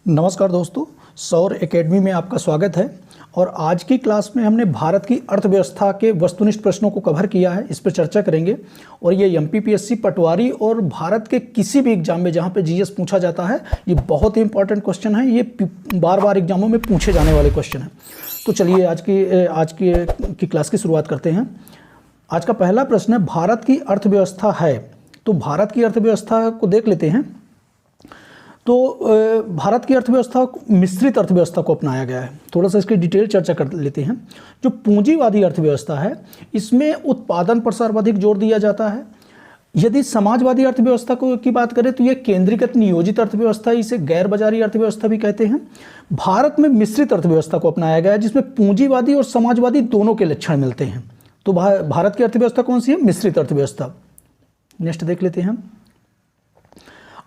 नमस्कार दोस्तों, सौर एकेडमी में आपका स्वागत है। और आज की क्लास में हमने भारत की अर्थव्यवस्था के वस्तुनिष्ठ प्रश्नों को कवर किया है, इस पर चर्चा करेंगे। और ये एमपीपीएससी पटवारी और भारत के किसी भी एग्जाम में जहाँ पे जीएस पूछा जाता है, ये बहुत ही इंपॉर्टेंट क्वेश्चन है। ये बार बार एग्जामों में पूछे जाने वाले क्वेश्चन हैं। तो चलिए आज की क्लास की शुरुआत करते हैं। आज का पहला प्रश्न है, भारत की अर्थव्यवस्था है। तो भारत की अर्थव्यवस्था को देख लेते हैं। तो भारत की अर्थव्यवस्था मिश्रित अर्थव्यवस्था को अपनाया गया है। थोड़ा सा इसकी डिटेल चर्चा कर लेते हैं। जो पूंजीवादी अर्थव्यवस्था है, इसमें उत्पादन पर सर्वाधिक जोर दिया जाता है। यदि समाजवादी अर्थव्यवस्था की बात करें तो ये केंद्रीकृत नियोजित अर्थव्यवस्था, इसे गैर बाजारी अर्थव्यवस्था भी कहते हैं। भारत में मिश्रित अर्थव्यवस्था को अपनाया गया है, जिसमें पूंजीवादी और समाजवादी दोनों के लक्षण मिलते हैं। तो भारत की अर्थव्यवस्था कौन सी है? मिश्रित अर्थव्यवस्था। नेक्स्ट देख लेते हैं।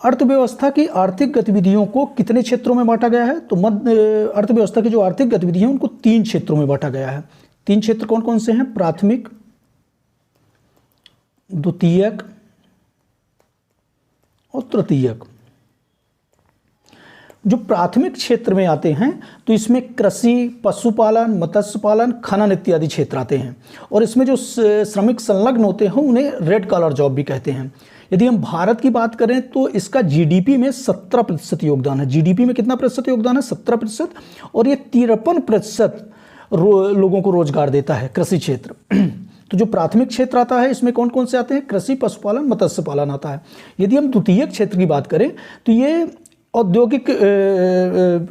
अर्थव्यवस्था की आर्थिक गतिविधियों को कितने क्षेत्रों में बांटा गया है? तो अर्थव्यवस्था की जो आर्थिक गतिविधियां हैं उनको 3 क्षेत्रों में बांटा गया है। 3 क्षेत्र कौन कौन से हैं? प्राथमिक, द्वितीयक और तृतीयक। जो प्राथमिक क्षेत्र में आते हैं तो इसमें कृषि, पशुपालन, मत्स्य पालन, खनन इत्यादि क्षेत्र आते हैं। और इसमें जो श्रमिक संलग्न होते हैं उन्हें रेड कॉलर जॉब भी कहते हैं। यदि हम भारत की बात करें तो इसका जीडीपी में 17% योगदान है। जीडीपी में कितना प्रतिशत योगदान है? 17%। और ये 53% लोगों को रोजगार देता है, कृषि क्षेत्र। तो जो प्राथमिक क्षेत्र आता है इसमें कौन कौन से आते हैं? कृषि, पशुपालन, मत्स्य पालन आता है। यदि हम द्वितीयक क्षेत्र की बात करें तो ये औद्योगिक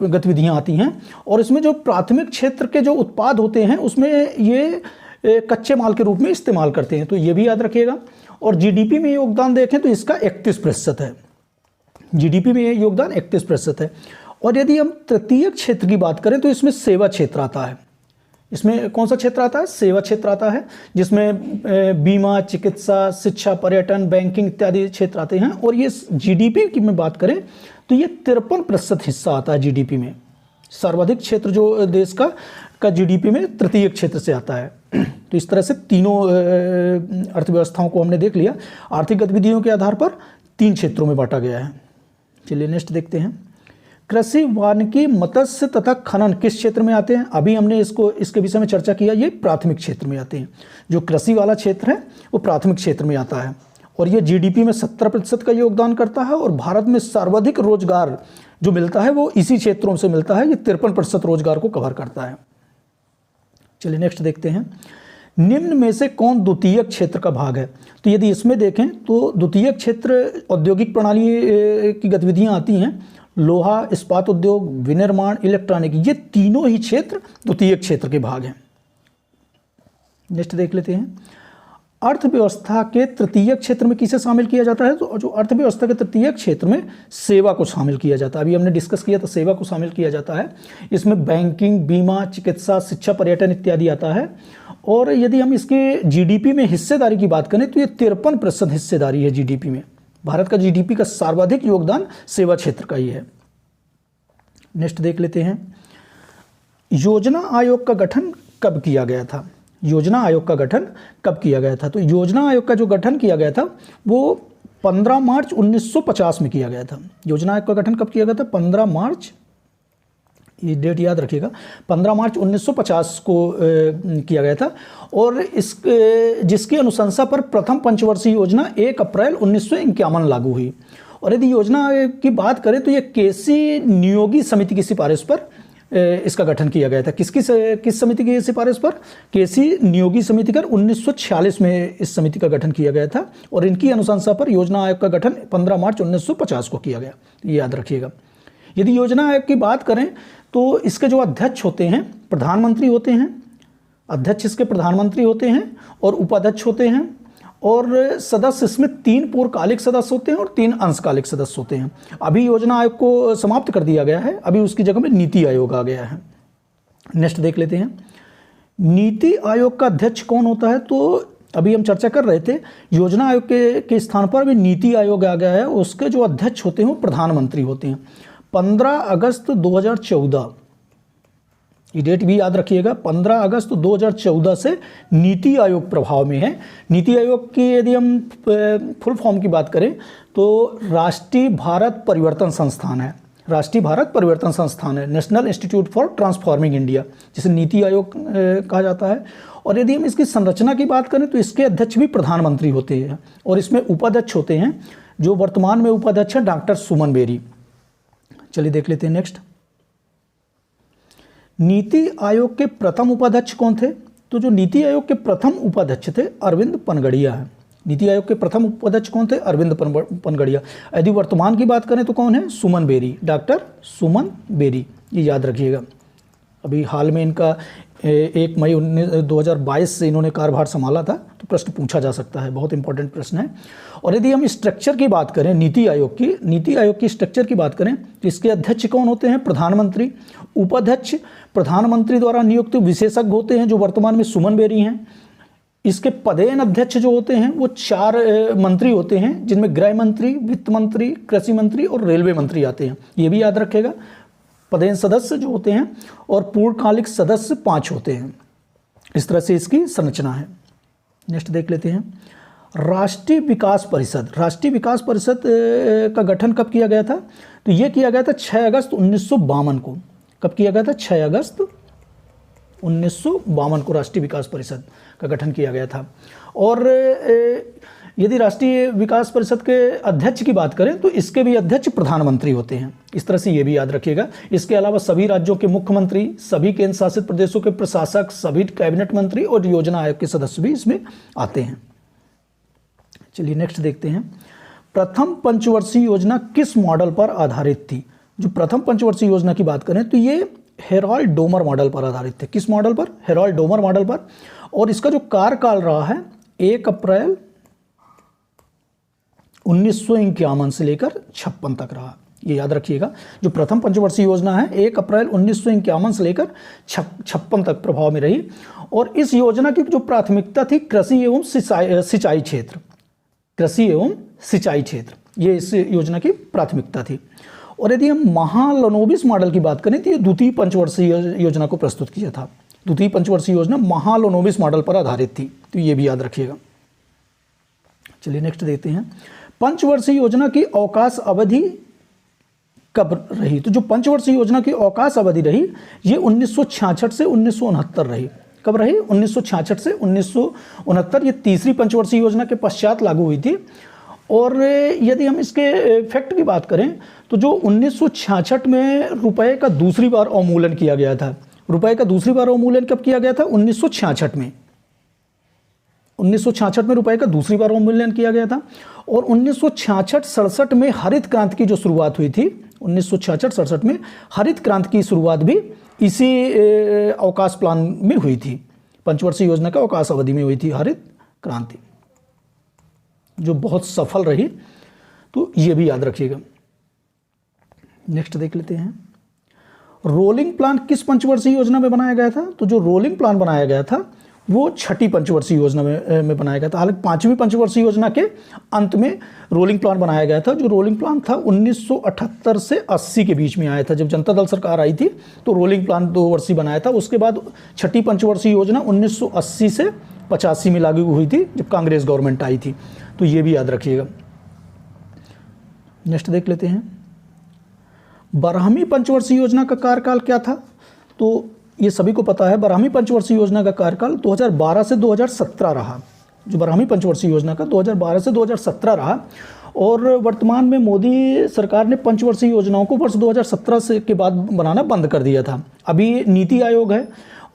गतिविधियां आती हैं। और इसमें जो प्राथमिक क्षेत्र के जो उत्पाद होते हैं उसमें ये कच्चे माल के रूप में इस्तेमाल करते हैं, तो ये भी याद रखिएगा। और जीडीपी में योगदान देखें तो इसका 31% है। जीडीपी में योगदान 31% है। और यदि हम तृतीयक क्षेत्र की बात करें तो इसमें सेवा क्षेत्र आता है। इसमें कौन सा क्षेत्र आता है? सेवा क्षेत्र आता है, जिसमें बीमा, चिकित्सा, शिक्षा, पर्यटन, बैंकिंग इत्यादि क्षेत्र आते हैं। और ये जीडीपी की में बात करें तो ये 53% हिस्सा आता है जीडीपी में। सर्वाधिक क्षेत्र जो देश का जीडीपी में तृतीयक क्षेत्र से आता है। तो इस तरह से तीनों अर्थव्यवस्थाओं को हमने देख लिया। आर्थिक गतिविधियों के आधार पर 3 क्षेत्रों में बांटा गया है। चलिए नेक्स्ट देखते हैं। कृषि, वानिकी, मत्स्य तथा खनन किस क्षेत्र में आते हैं? अभी हमने इसके विषय में चर्चा किया। ये प्राथमिक क्षेत्र में आते हैं। जो कृषि वाला क्षेत्र है वो प्राथमिक क्षेत्र में आता है। और ये जीडीपी में 17% का योगदान करता है। और भारत में सर्वाधिक रोजगार जो मिलता है वो इसी क्षेत्रों से मिलता है। ये 53% रोजगार को कवर करता है। चलिए नेक्स्ट देखते हैं। निम्न में से कौन द्वितीयक क्षेत्र का भाग है? तो यदि इसमें देखें तो द्वितीयक क्षेत्र औद्योगिक प्रणाली की गतिविधियां आती हैं। लोहा, इस्पात उद्योग, विनिर्माण, इलेक्ट्रॉनिक, ये तीनों ही क्षेत्र द्वितीयक क्षेत्र के भाग हैं। नेक्स्ट देख लेते हैं। अर्थव्यवस्था के तृतीयक क्षेत्र में किसे शामिल किया जाता है? तो जो अर्थव्यवस्था के तृतीयक क्षेत्र में सेवा को शामिल किया जाता है। अभी हमने डिस्कस किया था, सेवा को शामिल किया जाता है। इसमें बैंकिंग, बीमा, चिकित्सा, शिक्षा, पर्यटन इत्यादि आता है। और यदि हम इसके जीडीपी में हिस्सेदारी की बात करें तो ये 53% हिस्सेदारी है जीडीपी में। भारत का जीडीपी का सर्वाधिक योगदान सेवा क्षेत्र का ही है। नेक्स्ट देख लेते हैं। योजना आयोग का गठन कब किया गया था? योजना आयोग का गठन कब किया गया था? तो योजना आयोग का जो गठन किया गया था वो 15 मार्च 1950 में किया गया था। योजना आयोग का गठन कब किया गया था? 15 मार्च, ये डेट याद रखिएगा, 15 मार्च 1950 को किया गया था। और जिसकी अनुशंसा पर प्रथम पंचवर्षीय योजना 1 अप्रैल 1951 लागू हुई। और यदि योजना की बात करें तो ये केसी नियोगी समिति की सिफारिश पर इसका गठन किया गया था। किस समिति की सिफारिश पर? केसी नियोगी समिति कर 1946 में इस समिति का गठन किया गया था। और इनकी अनुशंसा पर योजना आयोग का गठन 15 मार्च 1950 को किया गया, ये याद रखिएगा। यदि योजना आयोग की बात करें तो इसके जो अध्यक्ष होते हैं प्रधानमंत्री होते हैं। अध्यक्ष इसके प्रधानमंत्री होते हैं और उपाध्यक्ष होते हैं। और सदस्य इसमें 3 पूर्णकालिक सदस्य होते हैं और 3 अंशकालिक सदस्य होते हैं। अभी योजना आयोग को समाप्त कर दिया गया है, अभी उसकी जगह में नीति आयोग आ गया है। नेक्स्ट देख लेते हैं। नीति आयोग का अध्यक्ष कौन होता है? तो अभी हम चर्चा कर रहे थे, योजना आयोग के स्थान पर अभी नीति आयोग आ गया है। उसके जो अध्यक्ष होते हैं वो प्रधानमंत्री होते हैं। 15 अगस्त 2014, ये डेट भी याद रखिएगा, 15 अगस्त 2014 से नीति आयोग प्रभाव में है। नीति आयोग की यदि हम फुल फॉर्म की बात करें तो राष्ट्रीय भारत परिवर्तन संस्थान है। राष्ट्रीय भारत परिवर्तन संस्थान है, national institute for transforming India, जिसे नीति आयोग कहा जाता है। और यदि हम इसकी संरचना की बात करें तो इसके अध्यक्ष भी प्रधानमंत्री होते हैं और इसमें उपाध्यक्ष होते हैं, जो वर्तमान में उपाध्यक्ष है डॉक्टर सुमन बेरी। चलिए देख लेते हैं नेक्स्ट। नीति आयोग के प्रथम उपाध्यक्ष कौन थे? तो जो नीति आयोग के प्रथम उपाध्यक्ष थे अरविंद पनगड़िया है। नीति आयोग के प्रथम उपाध्यक्ष कौन थे? अरविंद पनगड़िया। यदि वर्तमान की बात करें तो कौन है? सुमन बेरी, डॉक्टर सुमन बेरी, ये याद रखिएगा। अभी हाल में इनका 1 मई 2022 से इन्होंने कार्यभार संभाला था, तो प्रश्न पूछा जा सकता है, बहुत इंपॉर्टेंट प्रश्न है। और यदि हम स्ट्रक्चर की बात करें नीति आयोग की स्ट्रक्चर की बात करें तो इसके अध्यक्ष कौन होते हैं? प्रधानमंत्री। उपाध्यक्ष प्रधानमंत्री द्वारा नियुक्त विशेषज्ञ होते हैं, जो वर्तमान में सुमन बेरी हैं। इसके पदेन अध्यक्ष जो होते हैं वो 4 मंत्री होते हैं, जिनमें गृह मंत्री, वित्त मंत्री, कृषि मंत्री और रेलवे मंत्री आते हैं, ये भी याद रखेगा। पदेन सदस्य जो होते हैं और पूर्णकालिक सदस्य 5 होते हैं। इस तरह से इसकी संरचना है। नेक्स्ट देख लेते हैं राष्ट्रीय विकास परिषद। राष्ट्रीय विकास परिषद का गठन कब किया गया था? तो ये किया गया था 6 अगस्त 1952 को। कब किया गया था? 6 अगस्त 1952 को राष्ट्रीय विकास परिषद का गठन किया गया था। और यदि राष्ट्रीय विकास परिषद के अध्यक्ष की बात करें तो इसके भी अध्यक्ष प्रधानमंत्री होते हैं। इस तरह से ये भी याद रखिएगा। इसके अलावा सभी राज्यों के मुख्यमंत्री, सभी केंद्र शासित प्रदेशों के प्रशासक, सभी कैबिनेट मंत्री और योजना आयोग के सदस्य भी इसमें आते हैं। चलिए नेक्स्ट देखते हैं। प्रथम पंचवर्षीय योजना किस मॉडल पर आधारित थी? जो प्रथम पंचवर्षीय योजना की बात करें तो ये हेरोल्ड डोमर मॉडल पर आधारित थे। किस मॉडल पर? हेरोल्ड डोमर मॉडल पर। और इसका जो कार्यकाल रहा है 1 अप्रैल 1951 से लेकर 56 तक रहा, ये याद रखिएगा। जो प्रथम पंचवर्षीय योजना है 1 अप्रैल 1951 से लेकर 56 तक प्रभाव में रही। और इस योजना की जो प्राथमिकता थी कृषि एवं सिंचाई क्षेत्र, कृषि एवं सिंचाई क्षेत्र, ये इस योजना की प्राथमिकता थी। और यदि हम महालनोबिस मॉडल की बात करें तो ये द्वितीय पंचवर्षीय योजना को प्रस्तुत किया था। द्वितीय पंचवर्षीय योजना महालनोबिस मॉडल पर आधारित थी, तो ये भी याद रखिएगा। चलिए नेक्स्ट देखते हैं पंचवर्षीय योजना की अवकाश अवधि कब रही? तो जो पंचवर्षीय योजना की अवकाश अवधि रही ये 1966 से 1969 रही। कब रही? 1966 से 1969। ये तीसरी पंचवर्षीय योजना के पश्चात लागू हुई थी। और यदि हम इसके फैक्ट की बात करें तो जो 1966 में रुपए का दूसरी बार अवमूल्यन किया गया था। रुपए का दूसरी बार अवमूल्यन कब किया गया था? 1966 में। 1966 में रुपए का दूसरी बार अवमूल्यन किया गया था। और 1966-67 में हरित क्रांति की जो शुरुआत हुई थी, 1966-67 में हरित क्रांति की शुरुआत भी इसी अवकाश प्लान में हुई थी। पंचवर्षीय योजना का अवकाश अवधि में हुई थी हरित क्रांति, जो बहुत सफल रही, तो ये भी याद रखिएगा। नेक्स्ट देख लेते हैं रोलिंग प्लान किस पंचवर्षीय योजना में बनाया गया था? तो जो रोलिंग प्लान बनाया गया था वो 6ठी पंचवर्षीय योजना में बनाया गया था। हालांकि 5वीं पंचवर्षीय योजना के अंत में रोलिंग प्लान बनाया गया था। जो रोलिंग प्लान था 1978 से 80 के बीच में आया था। जब जनता दल सरकार आई थी तो रोलिंग प्लान 2 वर्षीय बनाया था। उसके बाद 6ठी पंचवर्षीय योजना 1980 से 85 में लागू हुई थी, जब कांग्रेस गवर्नमेंट आई थी, तो ये भी याद रखिएगा। नेक्स्ट देख लेते हैं 12वीं पंचवर्षीय योजना का कार्यकाल क्या था? तो ये सभी को पता है, 12वीं पंचवर्षीय योजना का कार्यकाल 2012 से 2017 रहा। जो 12वीं पंचवर्षीय योजना का 2012 से 2017 रहा। और वर्तमान में मोदी सरकार ने पंचवर्षीय योजनाओं को वर्ष 2017 से के बाद बनाना बंद कर दिया था। अभी नीति आयोग है।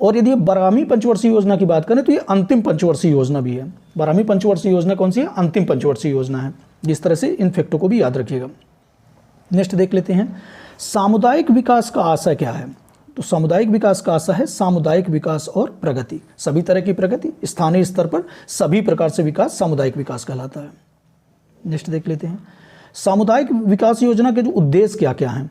और यदि 12वीं पंचवर्षीय योजना की बात करें तो ये अंतिम पंचवर्षीय योजना भी है। 12वीं पंचवर्षीय योजना कौन सी है? अंतिम पंचवर्षीय योजना है। जिस तरह से इन फैक्टों को भी याद रखिएगा। नेक्स्ट देख लेते हैं सामुदायिक विकास का आशय क्या है? तो सामुदायिक विकास का आशय है सामुदायिक विकास और प्रगति, सभी तरह की प्रगति, स्थानीय स्तर पर सभी प्रकार से विकास सामुदायिक विकास कहलाता है। नेक्स्ट देख लेते हैं सामुदायिक विकास योजना के जो उद्देश्य क्या क्या हैं?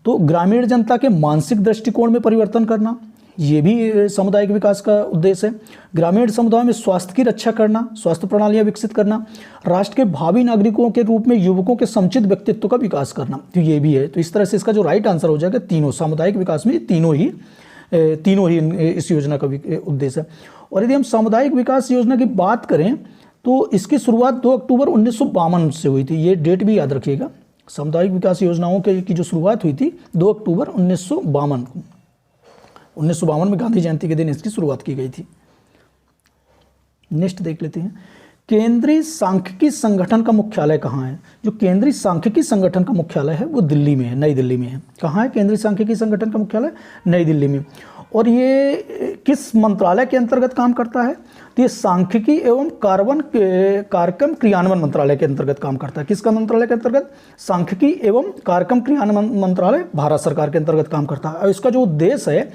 तो ग्रामीण जनता के मानसिक दृष्टिकोण में परिवर्तन करना, ये भी सामुदायिक विकास का उद्देश्य है। ग्रामीण समुदाय में स्वास्थ्य की रक्षा करना, स्वास्थ्य प्रणालियां विकसित करना, राष्ट्र के भावी नागरिकों के रूप में युवकों के समुचित व्यक्तित्व का विकास करना, तो ये भी है। तो इस तरह से इसका जो राइट आंसर हो जाएगा तीनों, सामुदायिक विकास में तीनों ही इस योजना का उद्देश्य है। और यदि हम सामुदायिक विकास योजना की बात करें तो इसकी शुरुआत 2 अक्टूबर 1952 से हुई थी। ये डेट भी याद रखिएगा, सामुदायिक विकास योजनाओं की जो शुरुआत हुई थी 2 अक्टूबर 1952 को, 1952 में गांधी जयंती के दिन इसकी शुरुआत की गई थी। नेक्स्ट देख लेते हैं, केंद्रीय सांख्यिकी संगठन का मुख्यालय कहाँ है? जो केंद्रीय सांख्यिकी संगठन का मुख्यालय है वो दिल्ली में है, नई दिल्ली में है। कहाँ है केंद्रीय सांख्यिकी संगठन का मुख्यालय? नई दिल्ली में। और ये किस मंत्रालय के अंतर्गत काम करता है? तो ये सांख्यिकी एवं कार्यक्रम क्रियान्वयन मंत्रालय के अंतर्गत काम करता है। किसका मंत्रालय के अंतर्गत? सांख्यिकी एवं कार्यक्रम क्रियान्वयन मंत्रालय भारत सरकार के अंतर्गत काम करता है। और इसका जो उद्देश्य है,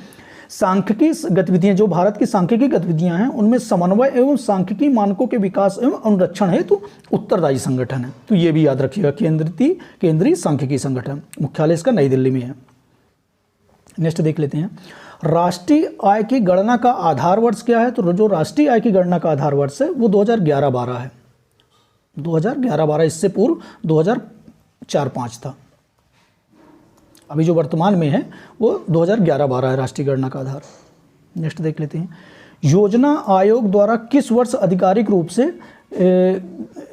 सांख्यिकी गतिविधियां, जो भारत की सांख्यिकी गतिविधियां हैं उनमें समन्वय एवं सांख्यिकी मानकों के विकास एवं अनुरक्षण है तो उत्तरदायी संगठन है। तो ये भी याद रखिएगा, केंद्रीय सांख्यिकी संगठन, मुख्यालय इसका नई दिल्ली में है। नेक्स्ट देख लेते हैं, राष्ट्रीय आय की गणना का आधार वर्ष क्या है? तो जो राष्ट्रीय आय की गणना का आधार वर्ष है वो 2011-12 है। 2011-12, इससे पूर्व 2004-5 था। अभी जो वर्तमान में है वो 2011-12 है राष्ट्रीय गणना का आधार। नेक्स्ट देख लेते हैं, योजना आयोग द्वारा किस वर्ष आधिकारिक रूप से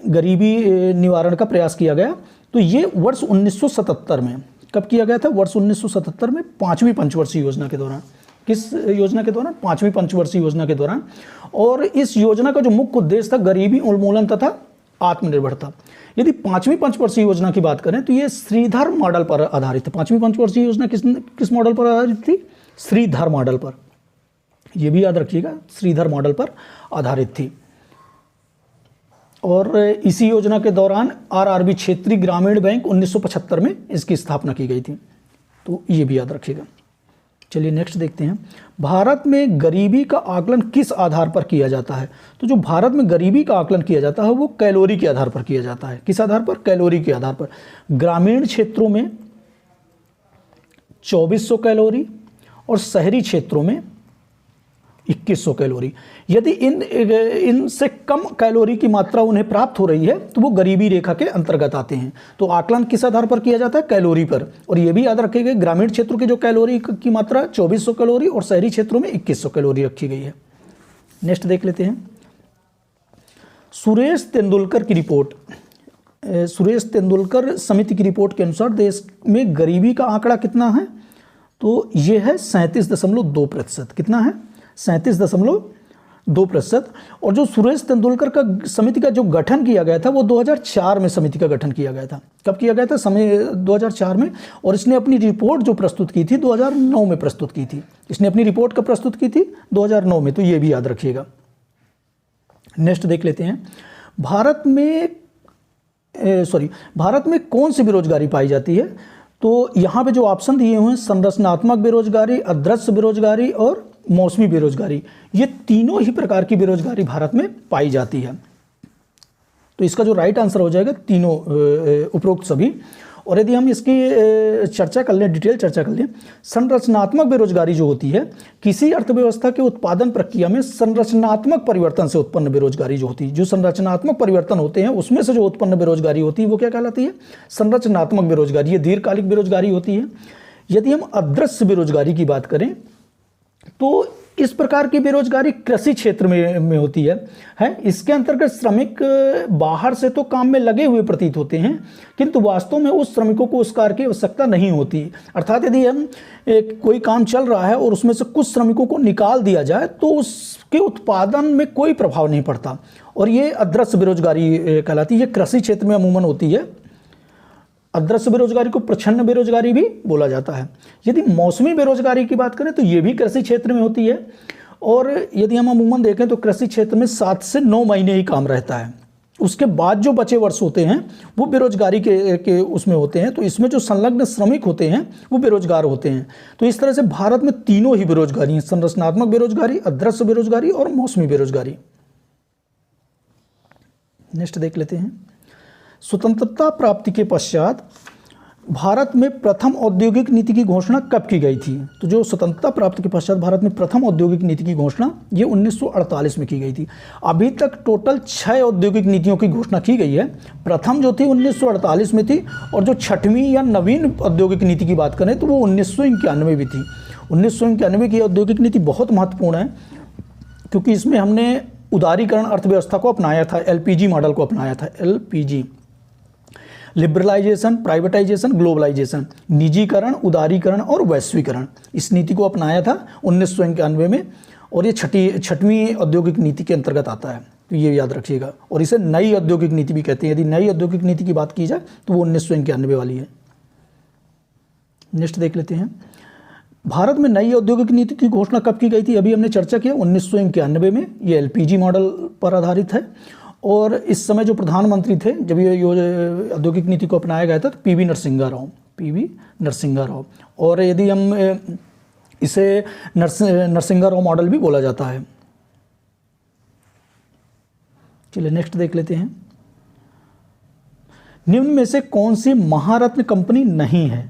गरीबी निवारण का प्रयास किया गया? तो ये वर्ष 1977 में। कब किया गया था? वर्ष 1977 में, 5वीं पंचवर्षीय योजना के दौरान। किस योजना के दौरान? 5वीं पंचवर्षीय योजना के दौरान। और इस योजना का जो मुख्य उद्देश्य था गरीबी उन्मूलन तथा आत्मनिर्भरता। यदि 5वीं पंचवर्षीय योजना की बात करें तो ये श्रीधर मॉडल पर आधारित है। 5वीं पंचवर्षीय योजना किस मॉडल पर आधारित थी? श्रीधर मॉडल पर। यह भी याद रखिएगा, श्रीधर मॉडल पर आधारित थी। और इसी योजना के दौरान आरआरबी क्षेत्रीय ग्रामीण बैंक 1975 में इसकी स्थापना की गई थी। तो ये भी याद रखिएगा। चलिए नेक्स्ट देखते हैं, भारत में गरीबी का आकलन किस आधार पर किया जाता है? तो जो भारत में गरीबी का आकलन किया जाता है वो कैलोरी के आधार पर किया जाता है। किस आधार पर? कैलोरी के आधार पर। ग्रामीण क्षेत्रों में 2400 कैलोरी और शहरी क्षेत्रों में 2100 कैलोरी। यदि इनसे कम कैलोरी की मात्रा उन्हें प्राप्त हो रही है तो वो गरीबी रेखा के अंतर्गत आते हैं। तो आकलन किस आधार पर किया जाता है? कैलोरी पर। और ये भी याद रखिएगा, ग्रामीण क्षेत्रों की जो कैलोरी की मात्रा 2400 कैलोरी और शहरी क्षेत्रों में 2100 कैलोरी रखी गई है। नेक्स्ट देख लेते हैं, सुरेश तेंदुलकर की रिपोर्ट, सुरेश तेंदुलकर समिति की रिपोर्ट के अनुसार देश में गरीबी का आंकड़ा कितना है? तो ये है 37.2%। कितना है? 37.2%। और जो सुरेश तेंदुलकर का समिति का जो गठन किया गया था वो 2004 में समिति का गठन किया गया था। कब किया गया था? 2004 में। और इसने अपनी रिपोर्ट जो प्रस्तुत की थी 2009 में प्रस्तुत की थी। इसने अपनी रिपोर्ट कब प्रस्तुत की थी? 2009 में। तो ये भी याद रखिएगा। नेक्स्ट देख लेते हैं, भारत में कौन सी बेरोजगारी पाई जाती है? तो यहाँ पे जो ऑप्शन दिए हुए हैं, संरचनात्मक बेरोजगारी, अदृश्य बेरोजगारी और मौसमी बेरोजगारी, ये तीनों ही प्रकार की बेरोजगारी भारत में पाई जाती है। तो इसका जो राइट आंसर हो जाएगा तीनों उपरोक्त सभी। और यदि हम इसकी चर्चा कर लें, डिटेल चर्चा कर लें, संरचनात्मक बेरोजगारी जो होती है, किसी अर्थव्यवस्था के उत्पादन प्रक्रिया में संरचनात्मक परिवर्तन से उत्पन्न बेरोजगारी जो होती है, जो संरचनात्मक परिवर्तन होते हैं उसमें से जो उत्पन्न बेरोजगारी होती है वो क्या कहलाती है? संरचनात्मक बेरोजगारी। ये दीर्घकालिक बेरोजगारी होती है। यदि हम अदृश्य बेरोजगारी की बात करें तो इस प्रकार की बेरोजगारी कृषि क्षेत्र में होती है। इसके अंतर्गत श्रमिक बाहर से तो काम में लगे हुए प्रतीत होते हैं किंतु वास्तव में उस श्रमिकों को उस कार्य की आवश्यकता नहीं होती। अर्थात यदि हम कोई काम चल रहा है और उसमें से कुछ श्रमिकों को निकाल दिया जाए तो उसके उत्पादन में कोई प्रभाव नहीं पड़ता और ये अदृश्य बेरोजगारी कहलाती है। ये कृषि क्षेत्र में अमूमन होती है। अदृश्य बेरोजगारी को प्रच्छन्न बेरोजगारी भी बोला जाता है। यदि मौसमी बेरोजगारी की बात करें तो ये भी कृषि क्षेत्र में होती है और यदि हम अमूमन देखें तो कृषि क्षेत्र में 7 से 9 महीने ही काम रहता है। उसके बाद जो बचे वर्ष होते हैं वो बेरोजगारी के उसमें होते हैं। तो इसमें जो संलग्न श्रमिक होते हैं वो बेरोजगार होते हैं। तो इस तरह से भारत में तीनों ही बेरोजगारी हैं, संरचनात्मक बेरोजगारी, अदृश्य बेरोजगारी और मौसमी बेरोजगारी। नेक्स्ट देख लेते हैं, स्वतंत्रता प्राप्ति के पश्चात भारत में प्रथम औद्योगिक नीति की घोषणा कब की गई थी? तो जो स्वतंत्रता प्राप्ति के पश्चात भारत में प्रथम औद्योगिक नीति की घोषणा ये 1948 में की गई थी। अभी तक टोटल 6 औद्योगिक नीतियों की घोषणा की गई है। प्रथम जो थी 1948 में थी और जो 6वीं या नवीन औद्योगिक नीति की बात करें तो वो 1991 में थी। 1991 की औद्योगिक नीति बहुत महत्वपूर्ण है क्योंकि इसमें हमने उदारीकरण अर्थव्यवस्था को अपनाया था, LPG मॉडल को अपनाया था। LPG लिबरलाइजेशन, प्राइवेटाइजेशन, ग्लोबलाइजेशन, निजीकरण, उदारीकरण और वैश्वीकरण, इस नीति को अपनाया था 1991 में, और ये छठवीं औद्योगिक नीति के अंतर्गत आता है, तो ये याद रखिएगा। और इसे नई औद्योगिक नीति भी कहते हैं। यदि नई औद्योगिक नीति की बात की जाए तो वो 1991 वाली है। नेक्स्ट देख लेते हैं, भारत में नई औद्योगिक नीति की घोषणा कब की गई थी? अभी हमने चर्चा किया 1991 में। ये एलपीजी मॉडल पर आधारित है, और इस समय जो प्रधानमंत्री थे जब ये औद्योगिक नीति को अपनाया गया था तो पीवी नरसिंहा राव। और यदि हम इसे नरसिंहा राव मॉडल भी बोला जाता है। चलिए नेक्स्ट देख लेते हैं, निम्न में से कौन सी महारत्न कंपनी नहीं है?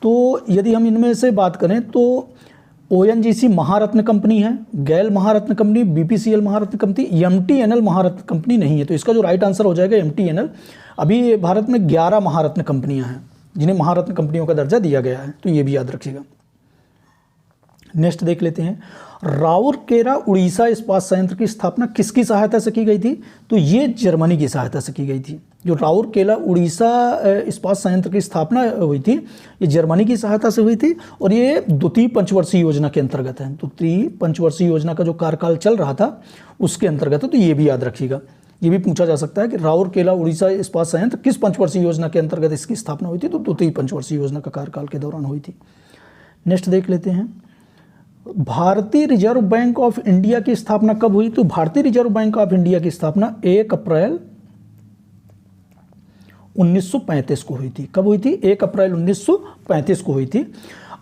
तो यदि हम इनमें से बात करें तो ओएनजीसी महारत्न कंपनी है, गैल महारत्न कंपनी, बीपीसीएल महारत्न कंपनी, एमटीएनएल महारत्न कंपनी नहीं है। तो इसका जो राइट आंसर हो जाएगा एमटीएनएल। अभी भारत में 11 महारत्न कंपनियां हैं जिन्हें महारत्न कंपनियों का दर्जा दिया गया है, तो ये भी याद रखिएगा। नेक्स्ट देख लेते हैं, राउरकेला उड़ीसा इस्पात संयंत्र की स्थापना किसकी सहायता से की गई थी? तो ये जर्मनी की सहायता से की गई थी। जो राउरकेला उड़ीसा इस्पात संयंत्र की स्थापना हुई थी, ये जर्मनी की सहायता से हुई थी, और ये द्वितीय पंचवर्षीय योजना के अंतर्गत है। द्वितीय पंचवर्षीय योजना का जो कार्यकाल चल रहा था उसके अंतर्गत है, तो ये भी याद रखिएगा। ये भी पूछा जा सकता है कि राउरकेला उड़ीसा इस्पात संयंत्र किस पंचवर्षीय योजना के अंतर्गत इसकी स्थापना हुई थी? तो द्वितीय पंचवर्षीय योजना का कार्यकाल के दौरान हुई थी। नेक्स्ट देख लेते हैं, भारतीय रिजर्व बैंक ऑफ इंडिया की स्थापना कब हुई? तो भारतीय रिजर्व बैंक ऑफ इंडिया की स्थापना 1 अप्रैल 1935 को हुई थी। कब हुई थी? 1 अप्रैल 1935 को हुई थी।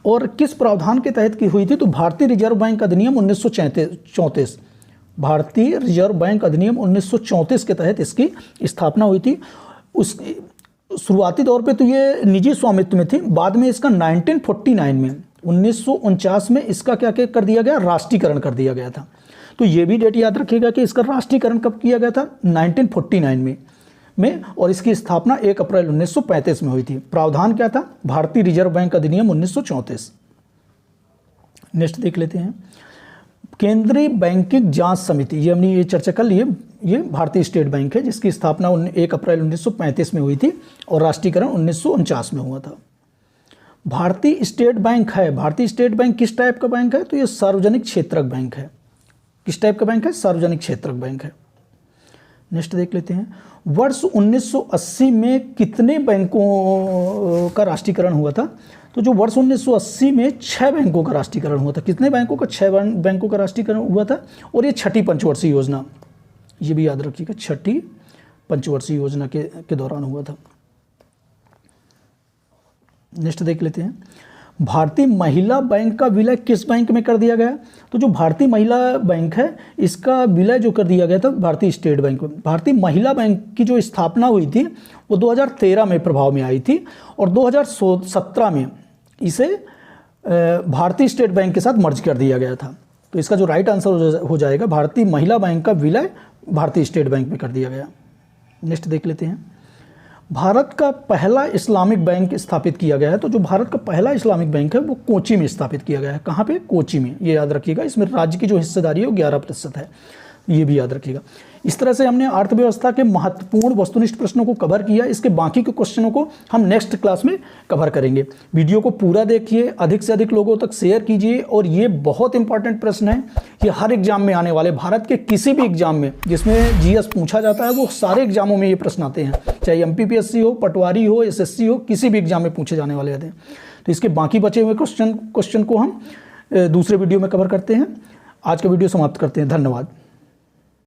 और किस प्रावधान के तहत की हुई थी? तो भारतीय रिजर्व बैंक अधिनियम 1934, भारतीय रिजर्व बैंक अधिनियम 1934 के तहत इसकी स्थापना हुई थी। उस शुरुआती दौर पे तो ये निजी स्वामित्व में थी, बाद में इसका 1949 में 1949 में इसका क्या कर दिया गया? राष्ट्रीयकरण कर दिया गया था। तो ये भी डेट याद रखिएगा कि इसका राष्ट्रीयकरण कब किया गया था? 1949 में और इसकी स्थापना 1 अप्रैल 1935 में हुई थी। प्रावधान क्या था? भारतीय रिजर्व बैंक अधिनियम 1934। नेक्स्ट देख लेते हैं, केंद्रीय बैंकिंग जांच समिति, ये हमने ये चर्चा कर ली है, ये भारतीय स्टेट बैंक है जिसकी स्थापना 1 अप्रैल 1935 में हुई थी और राष्ट्रीयकरण 1949 में हुआ था। भारतीय स्टेट बैंक है, भारतीय स्टेट बैंक किस टाइप का बैंक है? तो ये सार्वजनिक क्षेत्रक बैंक है। किस टाइप का बैंक है? सार्वजनिक क्षेत्रक बैंक है। नेक्स्ट देख लेते हैं, वर्ष 1980 में कितने बैंकों का राष्ट्रीयकरण हुआ था? तो जो वर्ष 1980 में 6 बैंकों का राष्ट्रीयकरण हुआ था। कितने बैंकों का? 6 बैंकों का राष्ट्रीयकरण हुआ था, और ये छठी पंचवर्षीय योजना, ये भी याद रखिएगा, छठी पंचवर्षीय योजना के दौरान हुआ था। नेक्स्ट देख लेते हैं, भारतीय महिला बैंक का विलय किस बैंक में कर दिया गया? तो जो भारतीय महिला बैंक है इसका विलय जो कर दिया गया था भारतीय स्टेट बैंक में। भारतीय महिला बैंक की जो स्थापना हुई थी वो 2013 में प्रभाव में आई थी, और 2017 में इसे भारतीय स्टेट बैंक के साथ मर्ज कर दिया गया था। तो इसका जो राइट आंसर हो जाएगा, भारतीय महिला बैंक का विलय भारतीय स्टेट बैंक में कर दिया गया। नेक्स्ट देख लेते हैं, भारत का पहला इस्लामिक बैंक स्थापित किया गया है। तो जो भारत का पहला इस्लामिक बैंक है वो कोची में स्थापित किया गया है। कहाँ पे? कोची में। ये याद रखिएगा। इसमें राज्य की जो हिस्सेदारी है वो 11% है, ये भी याद रखिएगा। इस तरह से हमने अर्थव्यवस्था के महत्वपूर्ण वस्तुनिष्ठ प्रश्नों को कवर किया। इसके बाकी के क्वेश्चनों को हम नेक्स्ट क्लास में कवर करेंगे। वीडियो को पूरा देखिए, अधिक से अधिक लोगों तक शेयर कीजिए, और ये बहुत इंपॉर्टेंट प्रश्न है। ये हर एग्जाम में आने वाले, भारत के किसी भी एग्जाम में जिसमें जीएस पूछा जाता है वो सारे एग्जामों में ये प्रश्न आते हैं, चाहे एमपीपीएससी हो, पटवारी हो, एसएससी हो, किसी भी एग्जाम में पूछे जाने वाले आते हैं। तो इसके बाकी बचे हुए क्वेश्चन को हम दूसरे वीडियो में कवर करते हैं। आज का वीडियो समाप्त करते हैं। धन्यवाद।